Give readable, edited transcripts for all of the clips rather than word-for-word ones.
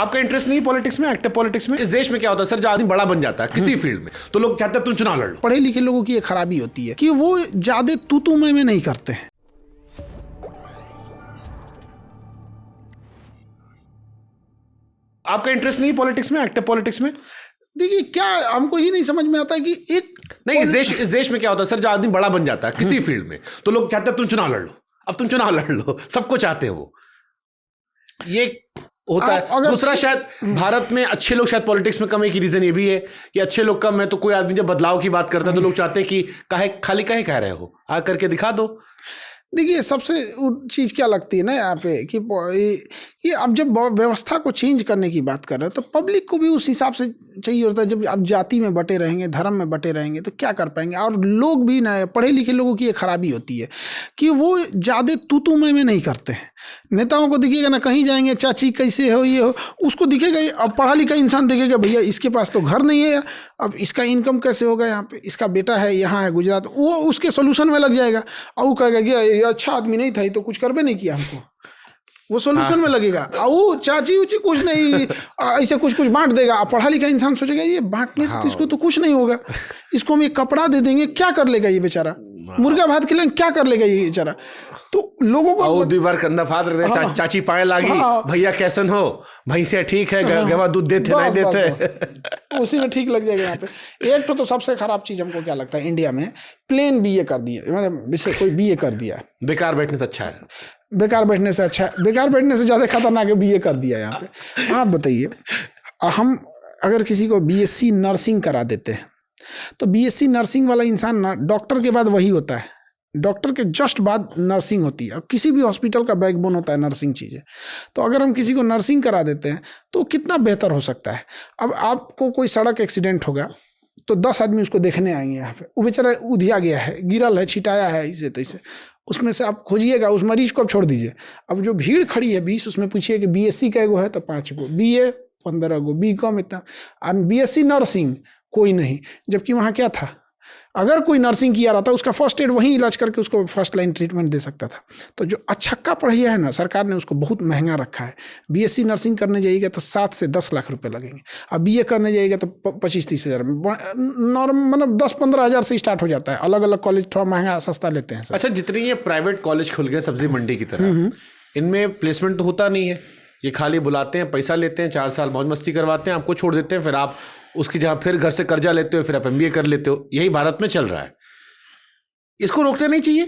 आपका इंटरेस्ट नहीं पॉलिटिक्स में, एक्टिव पॉलिटिक्स में? इस देश में क्या होता है सर, जो आदमी बड़ा बन जाता है किसी फील्ड में तो लोग चाहते हैं तुम चुनाव लड़ लो। पढ़े लिखे लोगों की ये खराबी होती है कि वो ज्यादा तू मैं नहीं करते हैं। आपका इंटरेस्ट नहीं पॉलिटिक्स में, एक्टिव पॉलिटिक्स में? देखिए क्या हमको ही नहीं समझ में आता है कि एक नहीं, इस देश में क्या होता है सर, जो आदमी बड़ा बन जाता है किसी फील्ड में तो लोग चाहते हैं तुम चुनाव लड़ लो। अब तुम चुनाव लड़ लो, सबको चाहते हैं वो, ये होता है। दूसरा, शायद भारत में अच्छे लोग शायद पॉलिटिक्स में कम है, की रीजन ये भी है कि अच्छे लोग कम है, तो कोई आदमी जब बदलाव की बात करता है तो लोग चाहते हैं कि खाली काहे कह रहे हो, आ करके दिखा दो। देखिए सबसे चीज़ क्या लगती है ना यहाँ पे कि अब जब व्यवस्था को चेंज करने की बात कर रहे हो तो पब्लिक को भी उस हिसाब से चाहिए होता है। जब आप जाति में बटे रहेंगे, धर्म में बटे रहेंगे तो क्या कर पाएंगे। और लोग भी ना, पढ़े लिखे लोगों की ये खराबी होती है कि वो ज़्यादा तू मैं नहीं करते हैं। नेताओं को दिखेगा ना, कहीं जाएंगे चाची कैसे हो ये हो, उसको दिखेगा। अब पढ़ा लिखा इंसान देखेगा भैया इसके पास तो घर नहीं है, अब इसका इनकम कैसे होगा, यहाँ पे इसका बेटा है, यहाँ है गुजरात, वो उसके सोल्यूशन में लग जाएगा। और वो कहेगा कि अच्छा आदमी नहीं था, तो कुछ कर भी नहीं किया हमको, वो सोल्यूशन में लगेगा। और वो चाची उची कुछ नहीं, ऐसे कुछ बांट देगा। पढ़ा लिखा इंसान सोचेगा ये बांटने से इसको तो कुछ नहीं होगा, इसको हम ये कपड़ा दे देंगे, क्या कर लेगा ये बेचारा, मुर्गा भात खिलाएंगे क्या कर लेगा ये बेचारा। तो लोगों को दो बार कंधा फाद रहे थे, चाची पाए लागी, भैया कैसन हो, भैंसिया ठीक है, गवा दूध देते नहीं देते, उसी में ठीक लग जाएगा यहाँ पे। एक तो सबसे खराब चीज हमको क्या लगता है इंडिया में, प्लेन बीए कर दिया, मतलब कोई बीए कर दिया, बेकार बैठने से अच्छा है, बेकार बैठने से अच्छा है, बेकार बैठने से ज्यादा खतरनाक है बीए कर दिया यहाँ पे। आप बताइए, हम अगर किसी को बीएससी नर्सिंग करा देते हैं तो बीएससी नर्सिंग वाला इंसान ना डॉक्टर के बाद वही होता है, डॉक्टर के जस्ट बाद नर्सिंग होती है। अब किसी भी हॉस्पिटल का बैकबोन होता है नर्सिंग चीज़ें। तो अगर हम किसी को नर्सिंग करा देते हैं तो कितना बेहतर हो सकता है। अब आपको कोई सड़क एक्सीडेंट होगा तो 10 आदमी उसको देखने आएंगे यहाँ पे, वो बेचारा उधिया गया है, गिरल है, छिटाया है, इसे तैसे, उसमें से आप खोजिएगा, उस मरीज को आप छोड़ दीजिए। अब जो भीड़ खड़ी है 20, उसमें पूछिए कि बीएससी कै गो है तो 5 गो, बीए 15 गो, बीकॉम इतना, और बीएससी नर्सिंग कोई नहीं। जबकि वहाँ क्या था, अगर कोई नर्सिंग किया रहा था उसका फर्स्ट एड वहीं इलाज करके उसको फर्स्ट लाइन ट्रीटमेंट दे सकता था। तो जो अच्छक्का पढ़िया है ना, सरकार ने उसको बहुत महंगा रखा है। बीएससी नर्सिंग करने जाइएगा तो 7 से 10 लाख रुपए लगेंगे, अब बीए करने जाइएगा तो 25-30 हज़ार में, नॉर्मल मतलब 10-15 हज़ार से स्टार्ट हो जाता है। अलग अलग कॉलेज थोड़ा महंगा सस्ता लेते हैं सर। अच्छा, जितनी ये प्राइवेट कॉलेज खुल गए सब्जी मंडी की तरह, इनमें प्लेसमेंट तो होता नहीं है, ये खाली बुलाते हैं, पैसा लेते हैं, 4 साल मौज मस्ती करवाते हैं, आपको छोड़ देते हैं, फिर आप उसकी जगह फिर घर से कर्जा लेते हो, फिर आप एमबीए कर लेते हो। यही भारत में चल रहा है। इसको रोकना नहीं चाहिए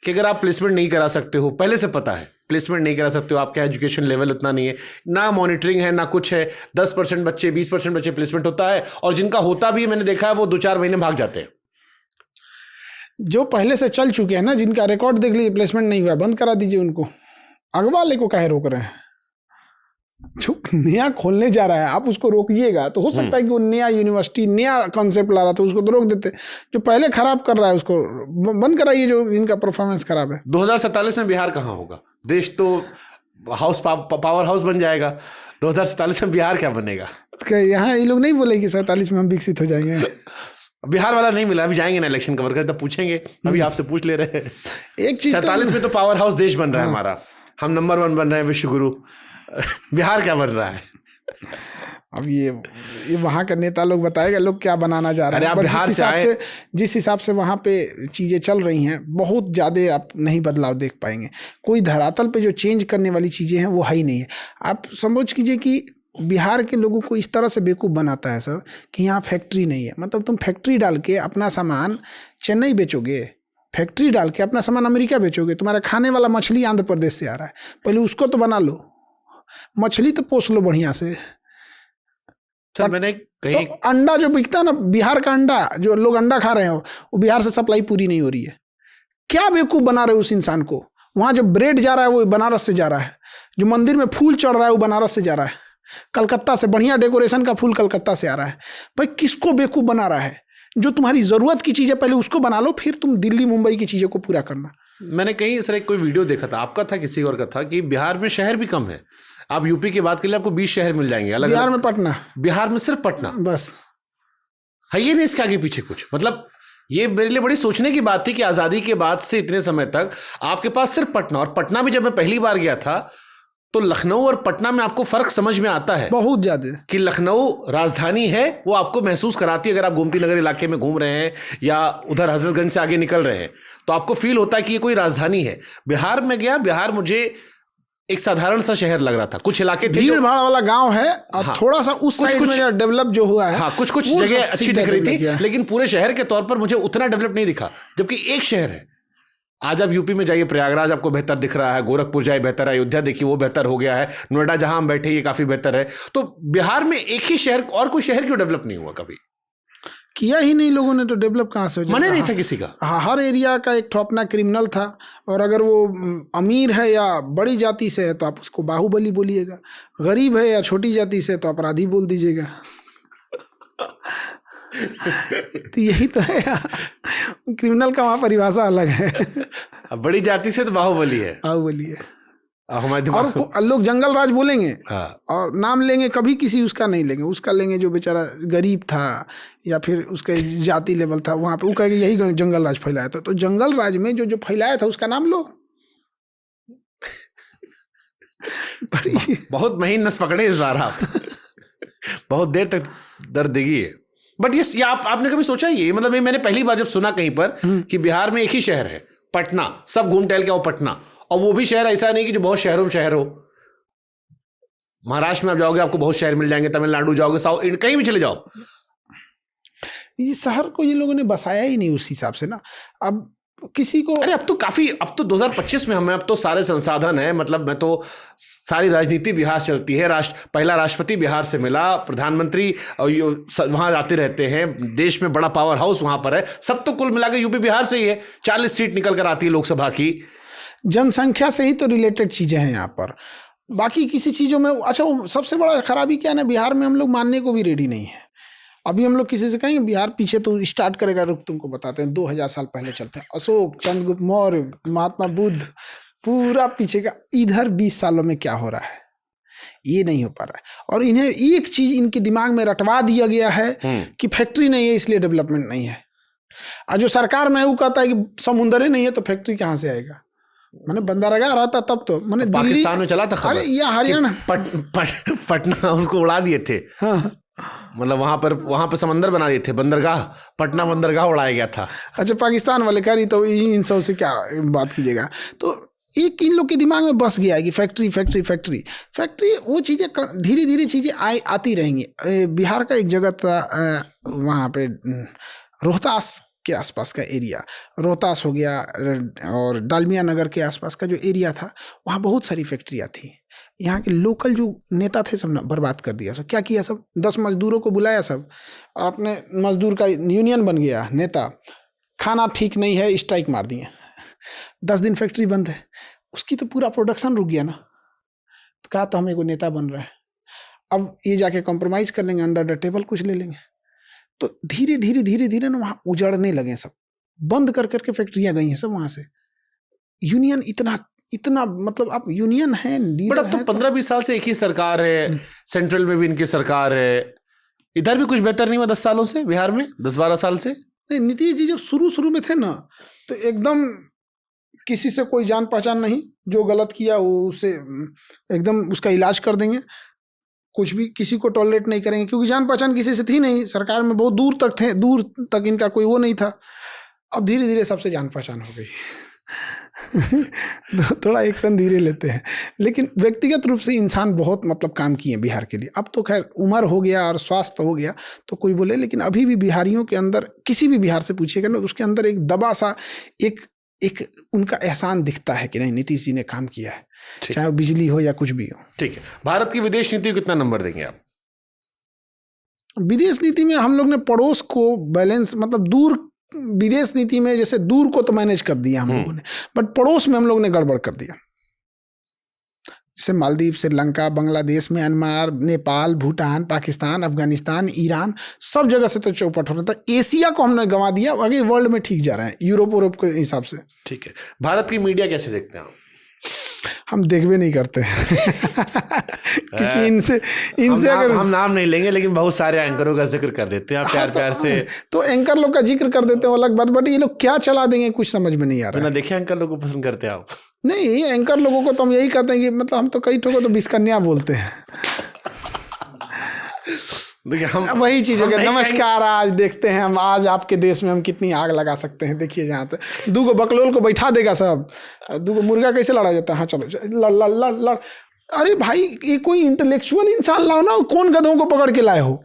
कि अगर आप प्लेसमेंट नहीं करा सकते हो, पहले से पता है प्लेसमेंट नहीं करा सकते हो, आपका एजुकेशन लेवल उतना नहीं है, ना मॉनिटरिंग है ना कुछ है, 10% बच्चे 20% बच्चे प्लेसमेंट होता है, और जिनका होता भी है मैंने देखा है वो 2-4 महीने भाग जाते हैं। जो पहले से चल चुके हैं ना, जिनका रिकॉर्ड देख लीजिए, प्लेसमेंट नहीं हुआ, बंद करा दीजिए उनको। अगवाले को काहे रोक रहे हैं? जो नया खोलने जा रहा है आप उसको रोकिएगा तो हो सकता है कि वो नया यूनिवर्सिटी नया कॉन्सेप्ट ला रहा था, उसको तो रोक देते। जो पहले खराब कर रहा है उसको बंद कराइए, जो इनका परफॉर्मेंस खराब है। 2047 में बिहार कहाँ होगा? देश तो पावर हाउस बन जाएगा, 2047 में बिहार क्या बनेगा? यहाँ ये लोग नहीं बोले कि 47 में हम विकसित हो जाएंगे। बिहार वाला नहीं मिला, अभी जाएंगे ना इलेक्शन कवर कर, तब पूछेंगे, अभी आपसे पूछ ले रहे हैं। एक चीज 47 में तो पावर हाउस देश बन रहा है हमारा, हम नंबर 1 बन रहे हैं, विश्व गुरु। बिहार क्या बन रहा है? अब ये वहाँ का नेता लोग बताएगा लोग क्या बनाना जा रहे हैं। बिहार से जिस हिसाब से वहाँ पे चीज़ें चल रही हैं, बहुत ज़्यादा आप नहीं बदलाव देख पाएंगे। कोई धरातल पे जो चेंज करने वाली चीज़ें हैं वो है ही नहीं है। आप समझ कीजिए कि बिहार के लोगों को इस तरह से बेवकूफ़ बनाता है सब कि यहाँ फैक्ट्री नहीं है। मतलब तुम फैक्ट्री डाल के अपना सामान चेन्नई बेचोगे, फैक्ट्री डाल के अपना सामान अमेरिका बेचोगे। तुम्हारा खाने वाला मछली आंध्र प्रदेश से आ रहा है, पहले उसको तो बना लो, मछली तो पोस लो बढ़िया से। सर मैंने कहीं तो अंडा जो बिकता है ना, बिहार का अंडा, जो लोग अंडा खा रहे हो वो बिहार से सप्लाई पूरी नहीं हो रही है। क्या बेवकूफ़ बना रहे हो उस इंसान को? वहाँ जो ब्रेड जा रहा है वो बनारस से जा रहा है, जो मंदिर में फूल चढ़ रहा है वो बनारस से जा रहा है, कलकत्ता से बढ़िया डेकोरेशन का फूल कलकत्ता से आ रहा है। भाई किसको बेवकूफ़ बना रहा है? जो तुम्हारी ज़रूरत की चीज़ें पहले उसको बना लो, फिर तुम दिल्ली मुंबई की चीज़ों को पूरा करना। मैंने कहीं सर एक कोई वीडियो देखा था, आपका था किसी और का था, कि बिहार में शहर भी कम है। आप यूपी की बात के लिए आपको 20 शहर मिल जाएंगे अलग। बिहार में पटना, बिहार में सिर्फ पटना बस है। ये नहीं इसके आगे पीछे कुछ, मतलब ये मेरे लिए बड़ी सोचने की बात थी कि आज़ादी के बाद से इतने समय तक आपके पास सिर्फ पटना, और पटना भी जब मैं पहली बार गया था तो लखनऊ और पटना में आपको फर्क समझ में आता है बहुत ज्यादा कि लखनऊ राजधानी है, वो आपको महसूस कराती है। अगर आप गोमती नगर इलाके में घूम रहे हैं या उधर हजरतगंज से आगे निकल रहे हैं तो आपको फील होता है कि ये कोई राजधानी है। बिहार में गया, बिहार मुझे एक साधारण सा शहर लग रहा था। कुछ इलाके थे भीड़ भाड़ वाला गांव है और हाँ, थोड़ा सा उस साइड में डेवलप जो हुआ है, हाँ, कुछ जगह अच्छी दिख रही थी, लेकिन पूरे शहर के तौर पर मुझे उतना डेवलप नहीं दिखा। जबकि एक शहर है, आज आप यूपी में जाइए, प्रयागराज आपको बेहतर दिख रहा है, गोरखपुर जाए बेहतर है, अयोध्या देखिए वो बेहतर हो गया है, नोएडा जहां हम बैठे ये काफी बेहतर है। तो बिहार में एक ही शहर, और कोई शहर क्यों डेवलप नहीं हुआ? कभी किया ही नहीं लोगों ने, तो डेवलप कहाँ से हो जाएगा? मने नहीं था किसी का। हाँ, हर एरिया का एक अपना क्रिमिनल था, और अगर वो अमीर है या बड़ी जाति से है तो आप उसको बाहुबली बोलिएगा, गरीब है या छोटी जाति से तो अपराधी बोल दीजिएगा। तो यही तो है, क्रिमिनल का वहाँ परिभाषा अलग है। अब बड़ी जाति से तो बाहुबली है, बाहुबली है। हमारे और लोग जंगल राज बोलेंगे, हाँ, और नाम लेंगे, कभी किसी उसका नहीं लेंगे, उसका लेंगे जो बेचारा गरीब था या फिर उसके जाति लेवल था वहाँ पे, वो कहेंगे यही जंगल राज फैलाया था। तो जंगल राज में जो फैलाया था उसका नाम लो। बहुत महीन नस पकड़े इस बार आप। बहुत देर तक दर्द देगी है। बट ये आपने कभी सोचा ये, मतलब ये मैंने पहली बार जब सुना कहीं पर कि बिहार में एक ही शहर है पटना, सब घूम टहल के आओ पटना, और वो भी शहर ऐसा नहीं कि जो बहुत शहरों में शहर हो। महाराष्ट्र में आप जाओगे आपको बहुत शहर मिल जाएंगे, तमिलनाडु जाओगे, साउथ, कहीं भी चले जाओ। ये शहर को ये लोगों ने बसाया ही नहीं उस हिसाब से ना। अब किसी को, अरे अब तो 2025 में हमें अब तो सारे संसाधन है, मतलब मैं तो सारी राजनीति बिहार से चलती है। पहला राष्ट्रपति बिहार से मिला, प्रधानमंत्री वहां आते रहते हैं, देश में बड़ा पावर हाउस वहां पर है, सब तो कुल मिलाकर यूपी बिहार से ही है। 40 सीट निकल कर आती है लोकसभा की। जनसंख्या से ही तो रिलेटेड चीजें हैं यहाँ पर, बाकी किसी चीजों में। अच्छा, वो सबसे बड़ा खराबी क्या है ना, बिहार में हम लोग मानने को भी रेडी नहीं है। अभी हम लोग किसी से कहेंगे बिहार पीछे, तो स्टार्ट करेगा, रुक तुमको बताते हैं, 2000 साल पहले चलते हैं, अशोक, चंद्रगुप्त मौर्य, महात्मा बुद्ध, पूरा पीछे का। इधर 20 सालों में क्या हो रहा है ये नहीं हो पा रहा है। और इन्हें एक चीज इनके दिमाग में रटवा दिया गया है कि फैक्ट्री नहीं है इसलिए डेवलपमेंट नहीं है। और जो सरकार में है वो कहता है कि समुंदर ही नहीं है तो फैक्ट्री कहाँ से आएगा। मैंने बंदरगाह रहता तब तो, मैंने पाकिस्तान में चला था खबर, अरे या हरियाणा, पटना उसको उड़ा दिए थे। हाँ, मतलब वहां पर समंदर बना दिए थे, बंदरगाह, पटना बंदरगाह उड़ाया गया था। अच्छा, पाकिस्तान वाले कह रही, तो इन सब से क्या बात कीजिएगा। तो एक इन लोग के दिमाग में बस गया है कि फैक्ट्री फैक्ट्री फैक्ट्री फैक्ट्री। वो चीज़ें धीरे धीरे चीज़ें आती रहेंगी। बिहार का एक जगह था वहाँ पे रोहतास के आसपास का एरिया, रोहतास हो गया और डालमिया नगर के आसपास का जो एरिया था, वहाँ बहुत सारी फैक्ट्रियाँ थी। यहाँ के लोकल जो नेता थे सब बर्बाद कर दिया। सब क्या किया, सब 10 मजदूरों को बुलाया, सब और अपने मजदूर का यूनियन बन गया नेता। खाना ठीक नहीं है, स्ट्राइक मार दिए। 10 दिन फैक्ट्री बंद है, उसकी तो पूरा प्रोडक्शन रुक गया ना। तो कहा तो हमें कोई नेता बन रहा है, अब ये जाके कॉम्प्रोमाइज़ कर लेंगे, अंडर द टेबल कुछ ले लेंगे। तो धीरे धीरे धीरे धीरे ना वहाँ उजड़ने लगे, सब बंद कर करके फैक्ट्रियाँ गई हैं सब वहाँ से। यूनियन इतना मतलब आप यूनियन है, बट अब तो 15-20 साल से एक ही सरकार है, सेंट्रल में भी इनकी सरकार है। इधर भी कुछ बेहतर नहीं हुआ 10 सालों से, बिहार में 10-12 साल से। नहीं, नीतीश जी जब शुरू में थे ना, तो एकदम किसी से कोई जान पहचान नहीं, जो गलत किया वो उसे एकदम उसका इलाज कर देंगे, कुछ भी किसी को टॉलरेट नहीं करेंगे, क्योंकि जान पहचान किसी से थी नहीं, सरकार में बहुत दूर तक थे, दूर तक इनका कोई वो नहीं था। अब धीरे धीरे सबसे जान पहचान हो गई। तो थोड़ा एक्शन धीरे लेते हैं, लेकिन व्यक्तिगत रूप से इंसान बहुत मतलब काम किए बिहार के लिए। अब तो खैर उम्र हो गया और स्वास्थ्य हो गया तो कोई बोले, लेकिन अभी भी बिहारियों के अंदर, किसी भी बिहार से पूछिएगा ना, उसके अंदर एक दबा सा एक उनका एहसान दिखता है कि नहीं, नीतीश जी ने काम किया है, चाहे वो बिजली हो या कुछ भी हो। ठीक है, भारत की विदेश नीति को कितना नंबर देंगे आप? विदेश नीति में हम लोग ने पड़ोस को बैलेंस, मतलब दूर, विदेश नीति में जैसे दूर को तो मैनेज कर दिया हम लोगों ने, बट पड़ोस में हम लोग ने गड़बड़ कर दिया। जैसे मालदीव, श्रीलंका, बांग्लादेश, म्यांमार, नेपाल, भूटान, पाकिस्तान, अफगानिस्तान, ईरान, सब जगह से तो चौपट हो रहा था। एशिया को हमने गंवा दिया, आगे वर्ल्ड में ठीक जा रहे हैं यूरोप के हिसाब से। ठीक है, भारत की मीडिया कैसे देखते हैं आप? हम देखबे नहीं करते क्योंकि इनसे अगर हम नाम नहीं लेंगे, लेकिन बहुत सारे एंकरों का जिक्र कर देते हैं आप प्यार से। तो एंकर लोग का जिक्र कर देते हैं, अलग बात, बट ये लोग क्या चला देंगे कुछ समझ में नहीं आ रहा है। देखे एंकर लोग को पसंद करते हैं आप? नहीं, एंकर लोगों को तो हम यही कहते हैं कि मतलब हम तो कई ठोको तो बिस्कन्या बोलते हैं। देखिए हम वही चीज हो गया। नहीं नमस्कार, आज देखते हैं हम आज आपके देश में हम कितनी आग लगा सकते हैं। देखिए जहाँ पे 2 बकलोल को बैठा देगा सब, 2 मुर्गा कैसे लड़ा जाता है। हाँ चलो लड़ लड़ लड़ लड़। अरे भाई ये कोई इंटेलेक्चुअल इंसान लाओ ना, कौन गधों को पकड़ के लाए हो,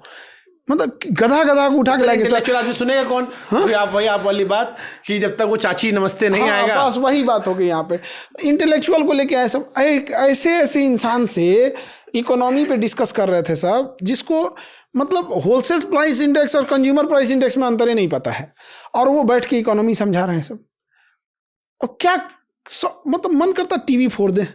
मतलब गधा गधा को उठा के लाए। इंटेलेक्चुअल आदमी सुनेगा कौन? वही आप वाली बात कि जब तक वो चाची नमस्ते नहीं आएगा। बस वही बात हो गई यहाँ पे। इंटेलेक्चुअल को लेके आए सब, ऐसे ऐसे इंसान से इकोनॉमी पे डिस्कस कर रहे थे सब, जिसको मतलब होलसेल प्राइस इंडेक्स और कंज्यूमर प्राइस इंडेक्स में अंतर ही नहीं पता है, और वो बैठ के इकोनॉमी समझा रहे हैं सब। और क्या मतलब मन करता टीवी फोड़ दे।